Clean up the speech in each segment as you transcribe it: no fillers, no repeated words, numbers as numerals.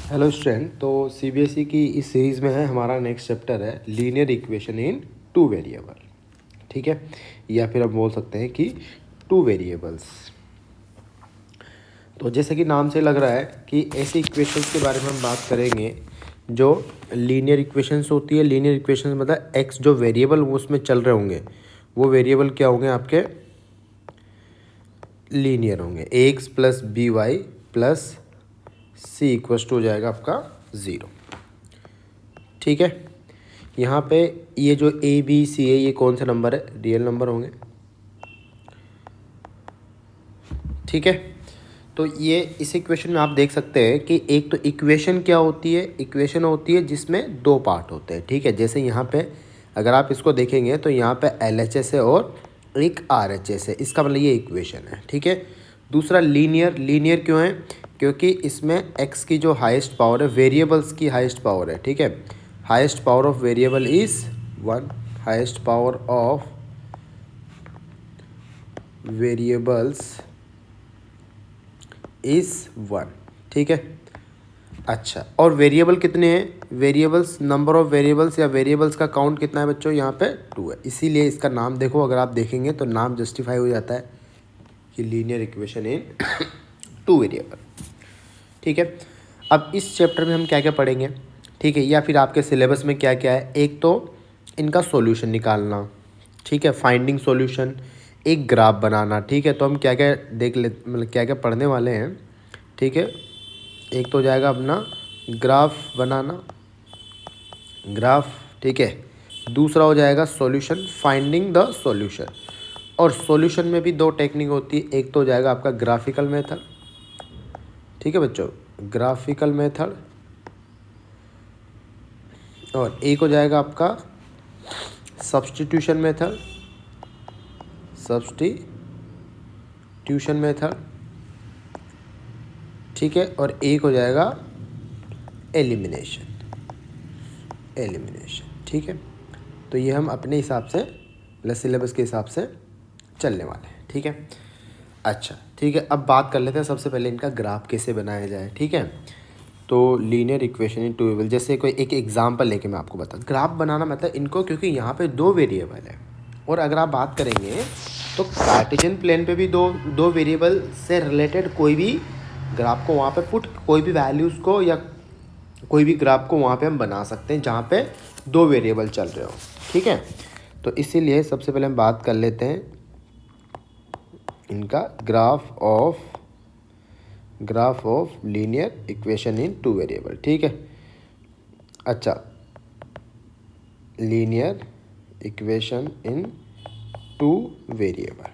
Hello student. तो CBSE की इस सीरीज़ में है हमारा नेक्स्ट चैप्टर है linear equation in two variable. ठीक है, या फिर हम बोल सकते हैं कि टू वेरिएबल्स। तो जैसे कि नाम से लग रहा है कि ऐसी इक्वेशंस के बारे में हम बात करेंगे जो लीनियर इक्वेशंस होती है। लीनियर इक्वेशंस मतलब एक्स जो वेरिएबल वो उसमें चल रहे होंगे, वो वेरिएबल क्या होंगे आपके, लीनियर होंगे। A X plus B Y plus C equals to हो जाएगा आपका 0। ठीक है, यहाँ पे ये जो ए बी सी है ये कौन सा नंबर है, रियल नंबर होंगे। ठीक है, तो ये इस इक्वेशन में आप देख सकते हैं कि एक तो इक्वेशन क्या होती है, इक्वेशन होती है जिसमें दो पार्ट होते हैं। ठीक है, जैसे यहाँ पे अगर आप इसको देखेंगे तो यहाँ पे LHS है और एक RHS है, इसका मतलब ये इक्वेशन है। ठीक है, दूसरा लीनियर। लीनियर क्यों है, क्योंकि इसमें x की जो हाईएस्ट पावर है, वेरिएबल्स की हाईएस्ट पावर है। ठीक है, highest power of variable is 1, highest power of variables is 1। ठीक है, अच्छा, और वेरिएबल कितने हैं, वेरिएबल्स, नंबर ऑफ वेरिएबल्स या वेरिएबल्स का काउंट कितना है बच्चों, यहाँ पे 2 है। इसीलिए इसका नाम देखो, अगर आप देखेंगे तो नाम जस्टिफाई हो जाता है कि linear equation in two variable. ठीक है, अब इस चैप्टर में हम क्या क्या पढ़ेंगे, ठीक है, या फिर आपके सिलेबस में क्या क्या है। एक तो इनका सॉल्यूशन निकालना, ठीक है, फाइंडिंग सॉल्यूशन, एक ग्राफ बनाना। ठीक है, तो हम क्या क्या देख ले, मतलब क्या क्या पढ़ने वाले हैं। ठीक है, एक तो जाएगा अपना ग्राफ बनाना, ग्राफ। ठीक है, दूसरा हो जाएगा सॉल्यूशन, फाइंडिंग द सॉल्यूशन। और सॉल्यूशन में भी दो टेक्निक होती है, एक तो हो जाएगा आपका ग्राफिकल मेथड। ठीक है बच्चों, ग्राफिकल मेथड, और एक हो जाएगा आपका सब्स्टिट्यूशन मेथड, सब्स्टिट्यूशन मेथड। ठीक है, और एक हो जाएगा एलिमिनेशन, एलिमिनेशन। ठीक है, तो ये हम अपने हिसाब से प्लस सिलेबस के हिसाब से चलने वाले हैं। ठीक है, अच्छा ठीक है, अब बात कर लेते हैं सबसे पहले इनका ग्राफ कैसे बनाया जाए। ठीक है, तो linear equation in two variable, जैसे कोई एक एग्जांपल लेके मैं आपको बता, ग्राफ बनाना मतलब इनको, क्योंकि यहाँ पे दो वेरिएबल है, और अगर आप बात करेंगे तो कार्टेशियन प्लेन पे भी दो दो वेरिएबल से रिलेटेड कोई भी ग्राफ को वहाँ पे पुट, कोई भी वैल्यूज़ को या कोई भी ग्राफ को वहाँ पे हम बना सकते हैं जहाँ पे दो वेरिएबल चल रहे हो। ठीक है, तो इसीलिए सबसे पहले हम बात कर लेते हैं इनका graph of linear equation in two variable. ठीक है, अच्छा, linear equation in two variable.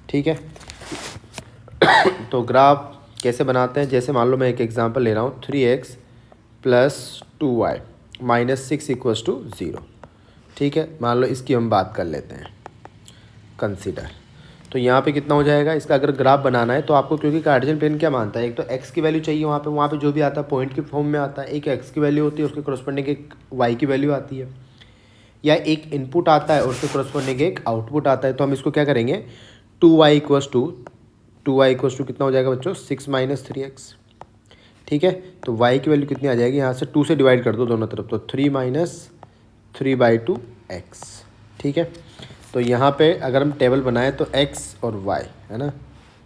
ठीक है, तो ग्राफ कैसे बनाते हैं, जैसे मान लो मैं एक एग्जांपल ले रहा हूँ, 3x plus 2y minus 6 equals to 0। ठीक है, मान लो इसकी हम बात कर लेते हैं, कंसीडर। तो यहाँ पे कितना हो जाएगा इसका, अगर ग्राफ बनाना है तो आपको, क्योंकि कार्टेशियन प्लेन क्या मानता है, एक तो x की वैल्यू चाहिए वहाँ पे जो भी आता है पॉइंट की फॉर्म में आता है, एक x की वैल्यू होती है, उसके कोरस्पॉन्डिंग एक y की वैल्यू आती है, या एक इनपुट आता है और उसके कोरस्पॉन्डिंग एक आउटपुट आता है। तो हम इसको क्या करेंगे, 2y इक्वल्स टू कितना हो जाएगा बच्चों, 6 माइनस 3x। ठीक है, तो y की वैल्यू कितनी आ जाएगी, यहाँ से 2 से डिवाइड कर दो दोनों तरफ, तो 3 माइनस 3/2x। ठीक है, तो यहाँ पे अगर हम टेबल बनाएं तो x और y है ना,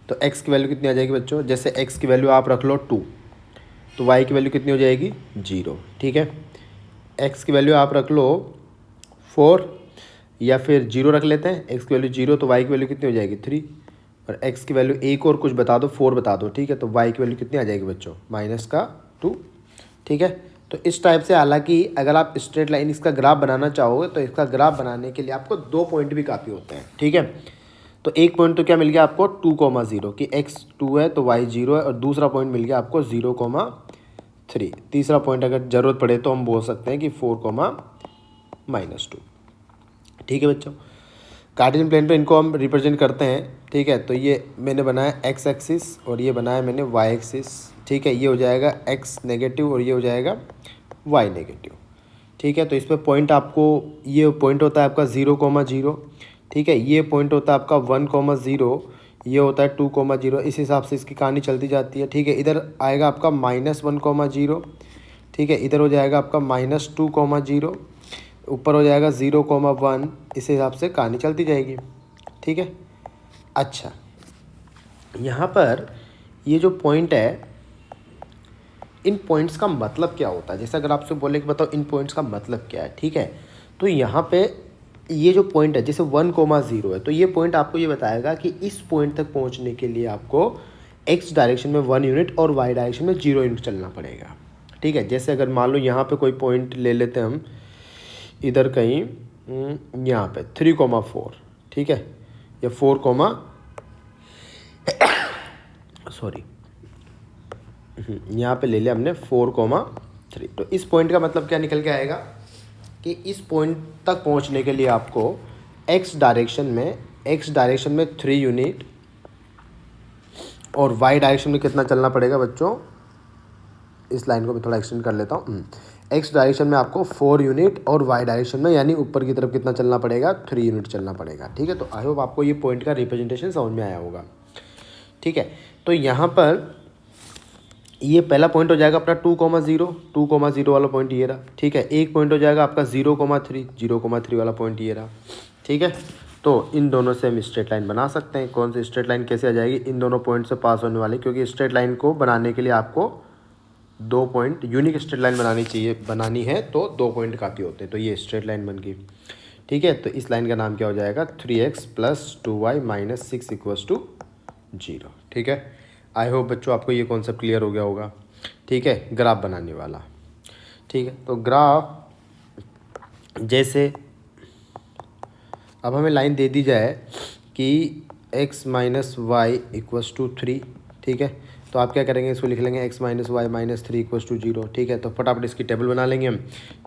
तो x की वैल्यू कितनी आ जाएगी बच्चों, जैसे x की वैल्यू आप रख लो 2, तो y की वैल्यू कितनी हो जाएगी 0। ठीक है, x की वैल्यू आप रख लो 4, या फिर 0 रख लेते हैं, x की वैल्यू 0, तो y की वैल्यू कितनी हो जाएगी 3, और x की वैल्यू एक और कुछ बता दो, 4 बता दो। ठीक है, तो y की वैल्यू कितनी आ जाएगी बच्चों, -2। ठीक है, तो इस टाइप से, हालांकि अगर आप स्ट्रेट लाइन इसका ग्राफ बनाना चाहोगे तो इसका ग्राफ बनाने के लिए आपको 2 पॉइंट भी काफ़ी होते हैं। ठीक है, तो एक पॉइंट तो क्या मिल गया आपको 2,0 कि x 2 है तो y 0 है, और दूसरा पॉइंट मिल गया आपको 0,3। तीसरा पॉइंट अगर ज़रूरत पड़े तो हम बोल सकते हैं कि 4,-2। ठीक है बच्चों, कार्टेशियन प्लेन पे इनको हम रिप्रेजेंट करते हैं। ठीक है, तो ये मैंने बनाया x एक्सिस और ये बनाया मैंने y एक्सिस। ठीक है, ये हो जाएगा x नेगेटिव और ये हो जाएगा y नेगेटिव। ठीक है, तो इस पर पॉइंट आपको, ये पॉइंट होता है आपका 0,0। ठीक है, ये पॉइंट होता है आपका 1,0, ये होता है 2,0। इस हिसाब से इसकी कहानी चलती जाती है, ठीक है। इधर आएगा आपका -1,0, ठीक है। इधर हो जाएगा आपका -2,0, ऊपर हो जाएगा 0,1। इस हिसाब से कहानी चलती जाएगी, ठीक है। अच्छा, यहाँ पर ये जो पॉइंट है, इन पॉइंट्स का मतलब क्या होता है, जैसे अगर आपसे बोले कि बताओ इन पॉइंट्स का मतलब क्या है, ठीक है। तो यहाँ पे ये जो पॉइंट है, जैसे 1,0 है, तो ये पॉइंट आपको ये बताएगा कि इस पॉइंट तक पहुँचने के लिए आपको एक्स डायरेक्शन में 1 यूनिट और वाई डायरेक्शन में 0 यूनिट चलना पड़ेगा, ठीक है। जैसे अगर मान लो यहाँ पे कोई पॉइंट ले लेते हैं हम, इधर कहीं यहाँ पे 3,4, ठीक है, या 4, सॉरी, यहाँ पे ले लिया हमने 4,3। तो इस पॉइंट का मतलब क्या निकल के आएगा कि इस पॉइंट तक पहुँचने के लिए आपको एक्स डायरेक्शन में 3 यूनिट और वाई डायरेक्शन में कितना चलना पड़ेगा बच्चों। इस लाइन को मैं थोड़ा एक्सटेंड कर लेता हूँ। एक्स डायरेक्शन में आपको 4 यूनिट और वाई डायरेक्शन में यानी ऊपर की तरफ कितना चलना पड़ेगा, 3 यूनिट चलना पड़ेगा, ठीक है। तो आई होप आपको ये पॉइंट का रिप्रेजेंटेशन समझ में आया होगा, ठीक है। तो यहाँ पर ये पहला पॉइंट हो जाएगा अपना 2,0 वाला पॉइंट ये रहा, ठीक है। एक पॉइंट हो जाएगा आपका 0,3 वाला पॉइंट ये रहा, ठीक है। तो इन दोनों से हम स्ट्रेट लाइन बना सकते हैं। कौन सी स्ट्रेट लाइन कैसे आ जाएगी, इन दोनों पॉइंट से पास होने वाली, क्योंकि स्ट्रेट लाइन को बनाने के लिए आपको 2 पॉइंट यूनिक स्ट्रेट लाइन बनानी है, तो 2 पॉइंट काफ़ी होते हैं। तो ये स्ट्रेट लाइन बन गई, ठीक है। तो इस लाइन का नाम क्या हो जाएगा, 3x + 2y - 6 = 0, ठीक है। आई होप बच्चों आपको ये कॉन्सेप्ट क्लियर हो गया होगा, ठीक है। ग्राफ बनाने वाला, ठीक है। तो ग्राफ जैसे अब हमें लाइन दे दी जाए कि x - y = 3, ठीक है। तो आप क्या करेंगे, इसको लिख लेंगे x - y - 3 = 0, ठीक है। तो फटाफट इसकी टेबल बना लेंगे हम,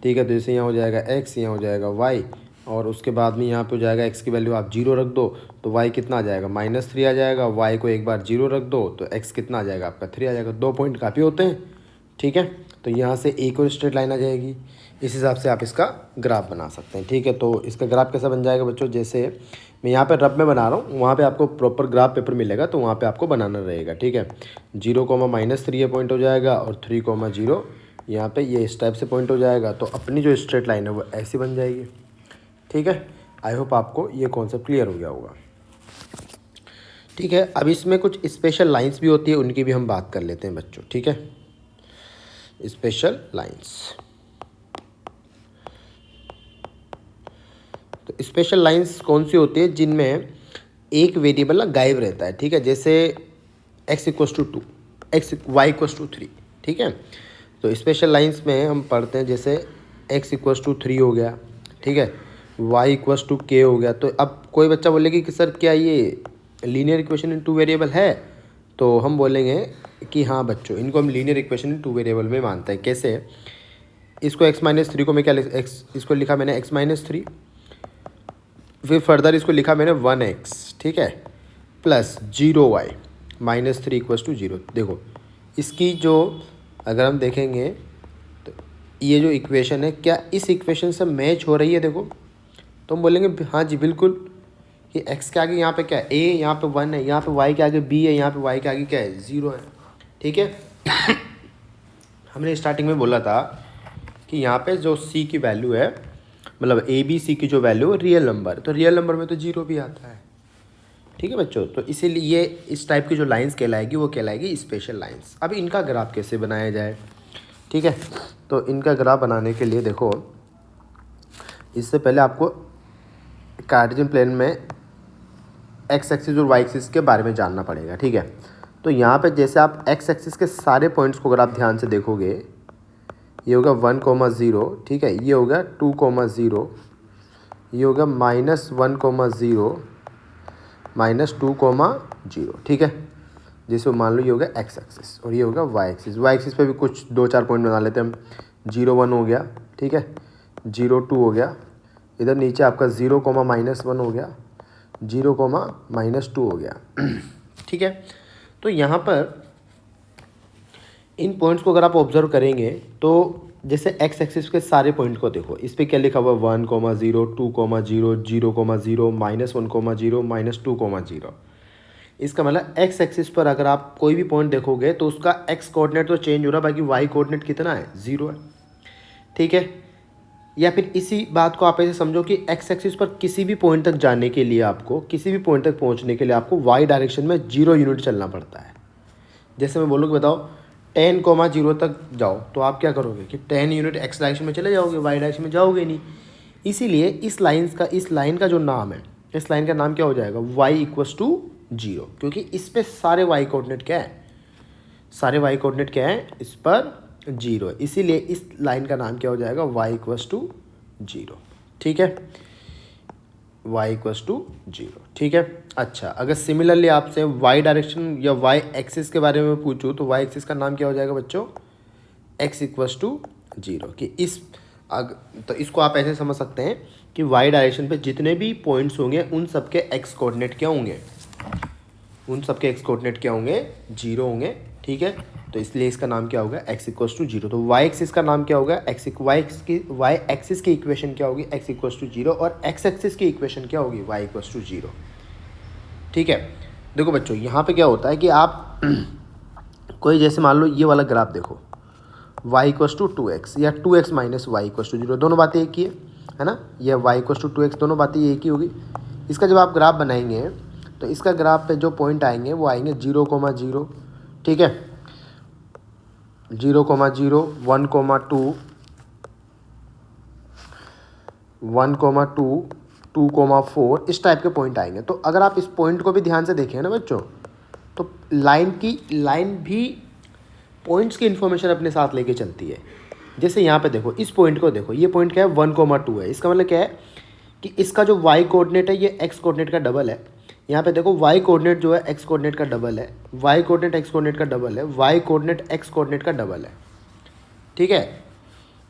ठीक है। तो जैसे यहाँ हो जाएगा x, यहाँ हो जाएगा y, और उसके बाद में यहाँ पे हो जाएगा x की वैल्यू आप 0 रख दो तो y कितना आ जाएगा, -3 आ जाएगा। y को एक बार 0 रख दो तो x कितना आ जाएगा आपका 3 आ जाएगा। 2 पॉइंट काफ़ी होते हैं, ठीक है। तो यहाँ से एक और स्ट्रेट लाइन आ जाएगी। इस हिसाब से आप इसका ग्राफ बना सकते हैं, ठीक है। तो इसका ग्राफ कैसा बन जाएगा बच्चों, जैसे मैं यहाँ पे रफ में बना रहा हूँ, वहाँ पे आपको प्रॉपर ग्राफ पेपर मिलेगा तो वहाँ पे आपको बनाना रहेगा, ठीक है। 0, -3 ये पॉइंट हो जाएगा और 3,0 यहाँ पे ये इस टाइप से पॉइंट हो जाएगा। तो अपनी जो स्ट्रेट लाइन है वो ऐसी बन जाएगी, ठीक है। आई होप आपको ये कॉन्सेप्ट क्लियर हो गया होगा, ठीक है। अब इसमें कुछ स्पेशल लाइंस भी होती है, उनकी भी हम बात कर लेते हैं बच्चों, ठीक है। स्पेशल लाइंस, तो स्पेशल लाइंस कौन सी होती है, जिनमें एक वेरिएबल ना गायब रहता है, ठीक है। जैसे x = 2, y = 3, ठीक है। तो स्पेशल लाइंस में हम पढ़ते हैं, जैसे x = 3 हो गया, ठीक है, y = k हो गया। तो अब कोई बच्चा बोलेगी कि सर क्या ये लीनियर इक्वेशन इन 2 वेरिएबल है, तो हम बोलेंगे कि हाँ बच्चों, इनको हम लीनियर इक्वेशन इन 2 वेरिएबल में मानते हैं। कैसे, इसको x - 3 को मैं क्या इसको लिखा मैंने x - 3, फिर फर्दर इसको लिखा मैंने 1x, ठीक है, प्लस 0y - 3 = 0। देखो इसकी जो अगर हम देखेंगे तो ये जो इक्वेशन है क्या इस इक्वेशन से मैच हो रही है, देखो तो हम बोलेंगे हाँ जी बिल्कुल, कि x के आगे यहाँ पे क्या है a, यहाँ पे 1 है, यहाँ पे y के आगे b है, यहाँ पे y के आगे क्या है 0 है, ठीक है। हमने स्टार्टिंग में बोला था कि यहाँ पे जो c की वैल्यू है, मतलब a b c की जो वैल्यू है रियल नंबर, तो रियल नंबर में तो 0 भी आता है, ठीक है बच्चों। तो इसीलिए ये इस टाइप की जो लाइंस कहलाएगी वो कहलाएगी स्पेशल लाइंस। अब इनका ग्राफ कैसे बनाया जाए, ठीक है। तो इनका ग्राफ बनाने के लिए देखो, इससे पहले आपको कार्टेशियन प्लेन में एक्स एक्सिस और वाई एक्सिस के बारे में जानना पड़ेगा, ठीक है। तो यहाँ पे जैसे आप एक्स एक्सिस के सारे पॉइंट्स को अगर आप ध्यान से देखोगे, ये होगा 1,0, ठीक है, ये होगा 2,0, ये होगा -1,0 -2,0, ठीक है। जैसे मान लो ये होगा एक्स एक्सिस और ये होगा वाई एक्सिस। वाई एक्सिस पे भी कुछ 2-4 पॉइंट बना लेते हैं हम। 0,1 हो गया, ठीक है, 0,2 हो गया, इधर नीचे आपका 0,-1 हो गया, 0,-2 हो गया, ठीक है। तो यहाँ पर इन पॉइंट्स को अगर आप ऑब्जर्व करेंगे तो जैसे एक्स एक्सिस के सारे पॉइंट को देखो, इस पर क्या लिखा हुआ 1,0, 2,0, 0,0, -1,0, -2,0, इसका मतलब एक्स एक्सिस पर अगर आप कोई भी पॉइंट देखोगे तो उसका एक्स कोऑर्डिनेट तो चेंज हो रहा है, बाकी वाई कोऑर्डिनेट कितना है, 0 है। ठीक है, या फिर इसी बात को आप ऐसे समझो कि एक्स एक्सिस पर किसी भी पॉइंट तक जाने के लिए आपको, किसी भी पॉइंट तक पहुंचने के लिए आपको वाई डायरेक्शन में 0 यूनिट चलना पड़ता है। जैसे मैं बोलूँ कि बताओ 10,0 तक जाओ, तो आप क्या करोगे कि 10 यूनिट एक्स डायरेक्शन में चले जाओगे, वाई डायरेक्शन में जाओगे नहीं। इसीलिए इस लाइन का जो नाम है, इस लाइन का नाम क्या हो जाएगा, y=0, क्योंकि इस पे सारे वाई कोऑर्डिनेट क्या है, सारे वाई कोऑर्डिनेट क्या है, इस पर 0 है। इसीलिए इस लाइन का नाम क्या हो जाएगा, y=0। ठीक है, y=0। ठीक है। अच्छा, अगर सिमिलरली आपसे y डायरेक्शन या y एक्सिस के बारे में पूछूँ तो y एक्सिस का नाम क्या हो जाएगा बच्चों, x=0। कि तो इसको आप ऐसे समझ सकते हैं कि y डायरेक्शन पे जितने भी पॉइंट्स होंगे उन सबके x कोऑर्डिनेट क्या होंगे, उन सबके x कोऑर्डिनेट क्या होंगे, 0 होंगे। ठीक है, तो इसलिए इसका नाम क्या होगा, x=0। तो y एक्सिस का नाम क्या होगा, y एक्सिस की इक्वेशन क्या होगी, x=0, और x एक्सिस की इक्वेशन क्या होगी, y=0। ठीक है, देखो बच्चों यहाँ पे क्या होता है कि आप कोई जैसे मान लो ये वाला ग्राफ देखो, y=2x या 2x - y=0, दोनों बातें एक ही है ना, या y=2x, दोनों बातें एक ही होगी। इसका जब आप ग्राफ बनाएंगे तो इसका ग्राफ पे जो पॉइंट आएंगे वो आएंगे 0,0, ठीक है, 0,0, 1,2, 1,2, 2,4, इस टाइप के पॉइंट आएंगे। तो अगर आप इस पॉइंट को भी ध्यान से देखें ना बच्चों, तो लाइन भी पॉइंट्स की इन्फॉर्मेशन अपने साथ लेके चलती है। जैसे यहाँ पे देखो, इस पॉइंट को देखो, ये पॉइंट क्या है, 1,2 है। इसका मतलब क्या है कि इसका जो y कोऑर्डिनेट है ये x कोऑर्डिनेट का डबल है। यहाँ पे देखो y कोऑर्डिनेट जो है x कोऑर्डिनेट का डबल है, y कोऑर्डिनेट x कोऑर्डिनेट का डबल है, y कोऑर्डिनेट x कोऑर्डिनेट का डबल है। ठीक है,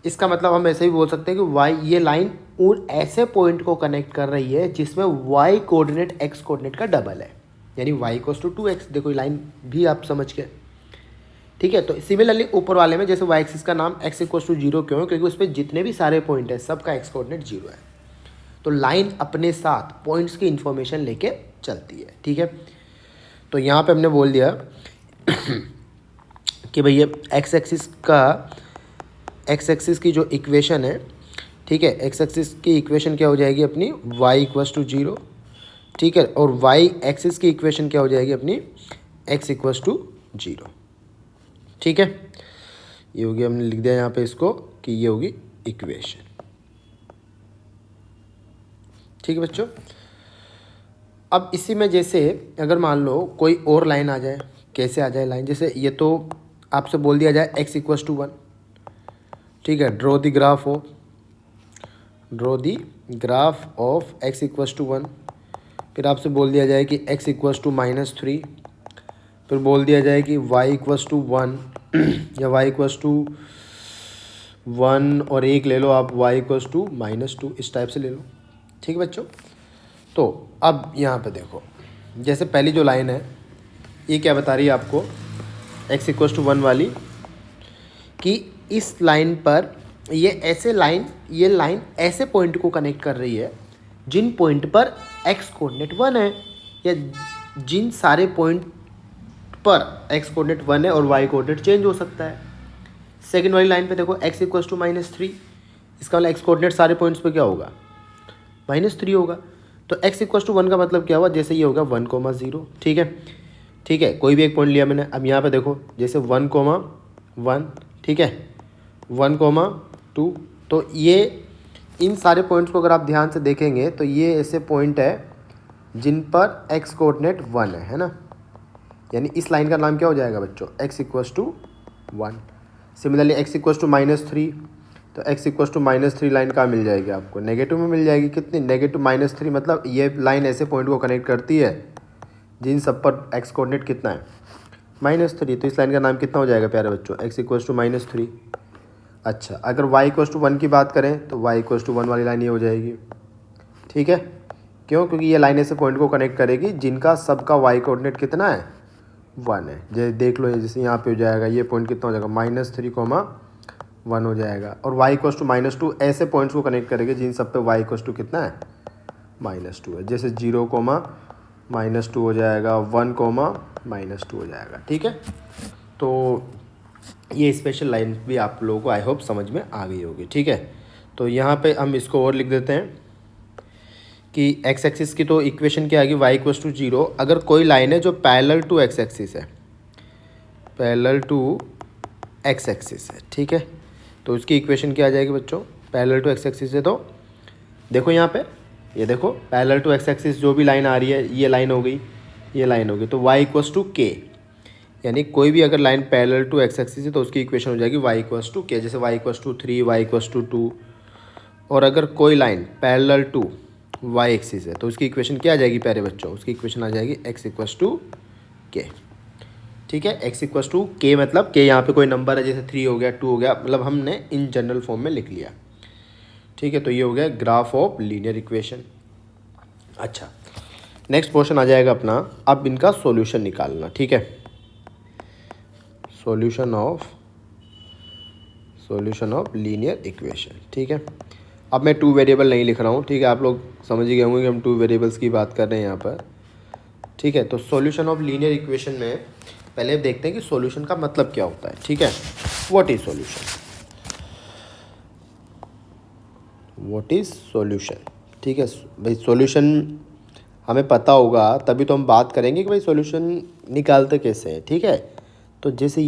इसका मतलब हम ऐसे ही बोल सकते हैं कि y, ये लाइन उन ऐसे पॉइंट को कनेक्ट कर रही है जिसमें y कोऑर्डिनेट x कोऑर्डिनेट का डबल है, यानी y=2x। देखो लाइन भी आप समझ के, ठीक है। तो सिमिलरली ऊपर वाले में जैसे y एक्सिस का नाम x=0 क्यों, क्योंकि उस पर जितने भी सारे पॉइंट है सबका x कोऑर्डिनेट 0 है। तो लाइन अपने साथ पॉइंट्स की इन्फॉर्मेशन लेके चलती है। ठीक है, तो यहाँ पे हमने बोल दिया कि भैया x एक्सिस की जो इक्वेशन है, ठीक है, x एक्सिस की इक्वेशन क्या हो जाएगी अपनी, y=0। ठीक है, और y एक्सिस की इक्वेशन क्या हो जाएगी अपनी, x=0। ठीक है, ये होगी, हमने लिख दिया यहाँ पे इसको कि ये होगी इक्वेशन। ठीक है बच्चों, अब इसी में जैसे अगर मान लो कोई और लाइन आ जाए, कैसे आ जाए लाइन, जैसे ये तो आपसे बोल दिया जाए x=1, ठीक है, draw the graph of x=1। फिर आपसे बोल दिया जाए कि x=-3, फिर बोल दिया जाए कि y=1 या y=1 और 1 ले लो आप, y=-2, इस टाइप से ले लो। ठीक है बच्चों, तो अब यहाँ पे देखो, जैसे पहली जो लाइन है ये क्या बता रही है आपको, x=1 वाली, कि इस लाइन पर ये लाइन ऐसे पॉइंट को कनेक्ट कर रही है जिन पॉइंट पर x कोऑर्डिनेट 1 है, या जिन सारे पॉइंट पर x कोऑर्डिनेट 1 है और y कोऑर्डिनेट चेंज हो सकता है। सेकंड वाली लाइन पे देखो x=-3, इसका मतलब x कोऑर्डिनेट सारे पॉइंट्स पे क्या होगा, -3 होगा। तो x=1 का मतलब क्या हुआ, जैसे ये होगा 1,0, ठीक है, ठीक है, कोई भी एक पॉइंट लिया मैंने। अब यहाँ पे देखो जैसे 1,1, ठीक है, 1,2, तो ये इन सारे पॉइंट्स को अगर आप ध्यान से देखेंगे तो ये ऐसे पॉइंट है जिन पर x कोऑर्डिनेट 1 है ना, यानी इस लाइन का नाम क्या हो जाएगा बच्चों, x=1। सिमिलरली x=-3, तो x=-3 लाइन कहाँ मिल जाएगी आपको, नेगेटिव में मिल जाएगी। कितनी, नेगेटिव -3, मतलब ये लाइन ऐसे पॉइंट को कनेक्ट करती है जिन सब पर x कोऑर्डिनेट कितना है, -3। तो इस लाइन का नाम कितना हो जाएगा प्यारे बच्चों, x=-3। अच्छा, अगर y=1 की बात करें तो y=1 वाली लाइन ये हो जाएगी। ठीक है, क्यों, क्योंकि ये लाइन ऐसे पॉइंट को कनेक्ट करेगी जिनका सबका y कोऑर्डिनेट कितना है, 1 है। जैसे देख लो, जैसे यहाँ पे हो जाएगा, ये पॉइंट कितना हो जाएगा, -3,1 हो जाएगा। और y=-2 ऐसे पॉइंट्स को कनेक्ट करेगी जिन सब पे y= कितना है, -2 है। जैसे 0, -2 हो जाएगा, 1 कोमा -2 हो जाएगा। ठीक है, तो ये स्पेशल लाइन भी आप लोगों को आई होप समझ में आ गई होगी। ठीक है, तो यहाँ पे हम इसको और लिख देते हैं कि एक्स एक्सिस की तो इक्वेशन क्या आएगी, y = 0। अगर कोई लाइन है जो पैरेलल टू एक्स एक्सिस है, पैरेलल टू एक्स एक्सिस है, ठीक है, तो उसकी इक्वेशन क्या आ जाएगी बच्चों, पैरेलल टू एक्स एक्सिस है। तो देखो यहाँ पे, ये देखो पैरेलल टू एक्स एक्सिस जो भी लाइन आ रही है, ये लाइन हो गई, ये लाइन हो गई, तो y = k, यानी कोई भी अगर line parallel to X axis है तो उसकी इक्वेशन हो जाएगी y = k, जैसे y = 3, y = 2। और अगर कोई line parallel to y axis है तो उसकी इक्वेशन क्या आ जाएगी प्यारे बच्चों, उसकी इक्वेशन आ जाएगी x = k। ठीक है, x = k, मतलब k यहाँ पे कोई नंबर है, जैसे 3 हो गया, 2 हो गया, मतलब हमने इन जनरल फॉर्म में लिख लिया। ठीक है, तो ये हो गया ग्राफ ऑफ लीनियर इक्वेशन। अच्छा, नेक्स्ट क्वेश्चन आ जाएगा अपना, अब इनका सॉल्यूशन निकालना। ठीक है, सॉल्यूशन ऑफ लीनियर इक्वेशन। ठीक है, अब मैं 2 वेरिएबल नहीं लिख रहा हूँ। ठीक है, आप लोग समझ ही गए होंगे कि हम 2 वेरिएबल्स की बात कर रहे हैं यहाँ पर। ठीक है, तो सॉल्यूशन ऑफ लीनियर इक्वेशन में पहले देखते हैं कि सॉल्यूशन का मतलब क्या होता है। ठीक है, what is solution, what is solution. ठीक है भाई, सॉल्यूशन हमें पता होगा तभी तो हम बात करेंगे कि भाई सॉल्यूशन निकालते कैसे हैं। ठीक है, तो जैसे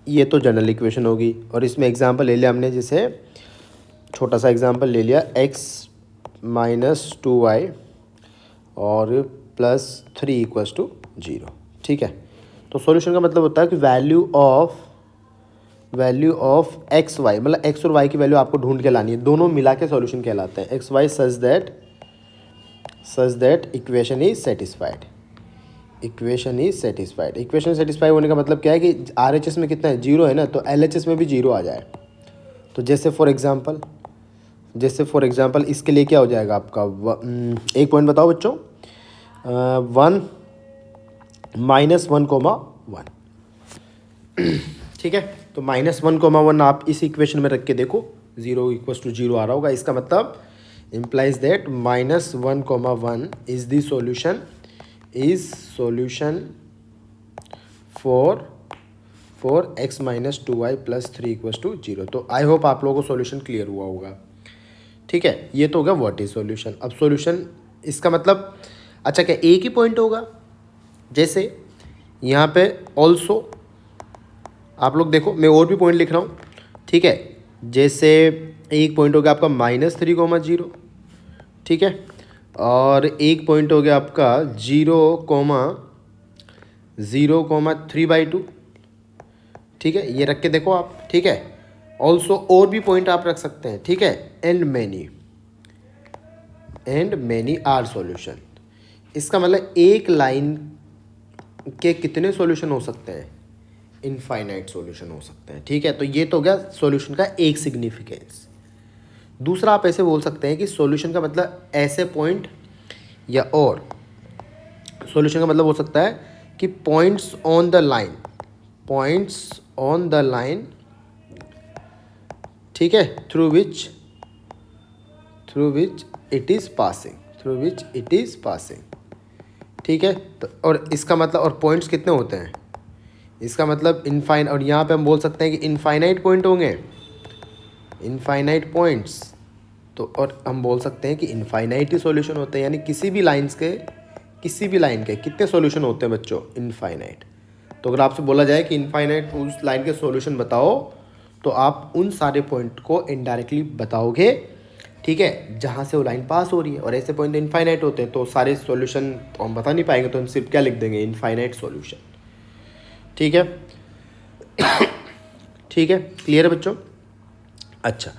ये तो जनरल इक्वेशन होगी, और इसमें एग्जांपल ले लिया हमने, जैसे छोटा सा एग्जांपल ले लिया, x - 2y और +3 = 0। ठीक है, तो सॉल्यूशन का मतलब होता है कि वैल्यू ऑफ एक्स वाई, मतलब एक्स और वाई की वैल्यू आपको ढूंढ के लानी है, दोनों मिला के सॉल्यूशन कहलाते हैं। X Y such that equation is satisfied. Equation satisfy होने का मतलब क्या है कि RHS में कितना है, 0 है ना, तो LHS में भी 0 आ जाए। तो जैसे फॉर एग्जांपल इसके लिए क्या हो जाएगा आपका, एक पॉइंट बताओ बच्चों, 1 -1, ठीक है, तो -1, आप इस इक्वेशन में रख के देखो, 0 = 0 आ रहा होगा। इसका मतलब implies that -1, is the solution for x - 2y + 3 = 0। तो आई होप आप लोगों को सॉल्यूशन क्लियर हुआ होगा। ठीक है, ये तो होगा व्हाट इज सॉल्यूशन। अब सॉल्यूशन इसका मतलब, अच्छा क्या एक ही पॉइंट होगा, जैसे यहाँ पे ऑल्सो आप लोग देखो, मैं और भी पॉइंट लिख रहा हूँ। ठीक है, जैसे एक पॉइंट हो गया आपका -3, 0। ठीक है, और एक पॉइंट हो गया आपका 0,3/2। ठीक है, ये रख के देखो आप। ठीक है, ऑल्सो और भी पॉइंट आप रख सकते हैं। ठीक है, एंड मैनी आर सॉल्यूशन। इसका मतलब एक लाइन के कितने सॉल्यूशन हो सकते हैं, इनफाइनाइट सॉल्यूशन हो सकते हैं। ठीक है, तो ये तो हो गया सॉल्यूशन का एक सिग्निफिकेंस। दूसरा आप ऐसे बोल सकते हैं कि सॉल्यूशन का मतलब ऐसे पॉइंट, या और सॉल्यूशन का मतलब हो सकता है कि पॉइंट्स ऑन द लाइन, ठीक है, through which it is passing. ठीक है, तो और इसका मतलब, और पॉइंट्स कितने होते हैं, इसका मतलब और यहाँ पे हम बोल सकते हैं कि इनफाइनाइट पॉइंट होंगे, इनफाइनाइट पॉइंट्स। तो और हम बोल सकते हैं कि इनफाइनाइट ही सॉल्यूशन होते हैं, यानी किसी भी लाइन के कितने सॉल्यूशन होते हैं बच्चों, इनफाइनाइट। तो अगर आपसे बोला जाए कि इनफाइनाइट उस लाइन के सॉल्यूशन बताओ, तो आप उन सारे पॉइंट को इनडायरेक्टली बताओगे। ठीक है, जहाँ से वो लाइन पास हो रही है, और ऐसे पॉइंट इनफाइनाइट होते हैं, तो सारे सॉल्यूशन तो हम बता नहीं पाएंगे, तो हम सिर्फ क्या लिख देंगे, इनफाइनाइट सॉल्यूशन। ठीक है, ठीक है, क्लियर है बच्चों। अच्छा,